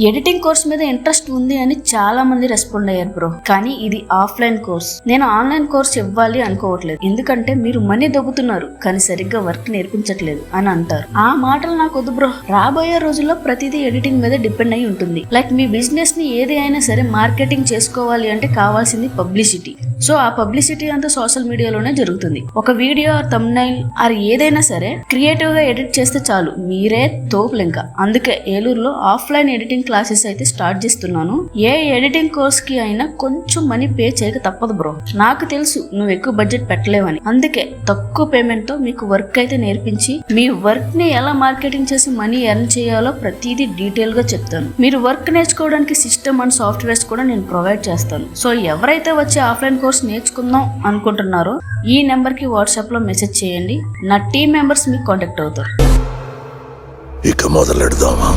Editing course మీద interest ఉంది అని చాలా మంది రెస్పాండ్ అయ్యారు బ్రో. కానీ ఇది ఆఫ్లైన్ కోర్స్. నేను ఆన్లైన్ కోర్స్ ఇవ్వాలి అనుకోవట్లేదు, ఎందుకంటే మీరు మనీ దొబ్బుతున్నారు కానీ సరిగ్గా వర్క్ నేర్పించట్లేదు అని అంటారు. ఆ మాటలు నాకు వద్దు బ్రో. రాబోయే రోజుల్లో ప్రతిదీ ఎడిటింగ్ మీద డిపెండ్ అయి ఉంటుంది. లైక్ మీ బిజినెస్ ని ఏది అయినా సరే మార్కెటింగ్ చేసుకోవాలి అంటే కావాల్సింది పబ్లిసిటీ. సో ఆ పబ్లిసిటీ అంతా సోషల్ మీడియాలోనే జరుగుతుంది. ఒక వీడియో ఆర్ థంబ్నైల్ ఆర్ ఏదైనా సరే క్రియేటివ్ గా ఎడిట్ చేస్తే చాలు, మీరే తోపులు. ఇంకా అందుకే ఏలూరులో ఆఫ్లైన్ ఎడిటింగ్ క్లాసెస్ అయితే స్టార్ట్ చేస్తున్నాను. ఏ ఎడిటింగ్ కోర్స్ కి అయినా కొంచెం మనీ పే చేయక తప్పదు బ్రో. నాకు తెలుసు నువ్వు ఎక్కువ బడ్జెట్ పెట్టలేవని, అందుకే తక్కువ పేమెంట్ తో మీకు వర్క్ అయితే నేర్పించి మీ వర్క్ ని ఎలా మార్కెటింగ్ చేసి మనీ ఎర్న్ చేయాలో ప్రతిదీ డీటెయిల్ గా చెప్తాను. మీరు వర్క్ నేర్చుకోవడానికి సిస్టమ్ అండ్ సాఫ్ట్వేర్స్ కూడా నేను ప్రొవైడ్ చేస్తాను. సో ఎవరైతే వచ్చి ఆఫ్లైన్ కోర్స్ నేర్చుకుందాం అనుకుంటున్నారో ఈ నెంబర్ కి వాట్సాప్ లో మెసేజ్ చేయండి. నా టీం మెంబర్స్ మీకు కాంటాక్ట్ అవుతారు. ఇక మొదలెడదామా?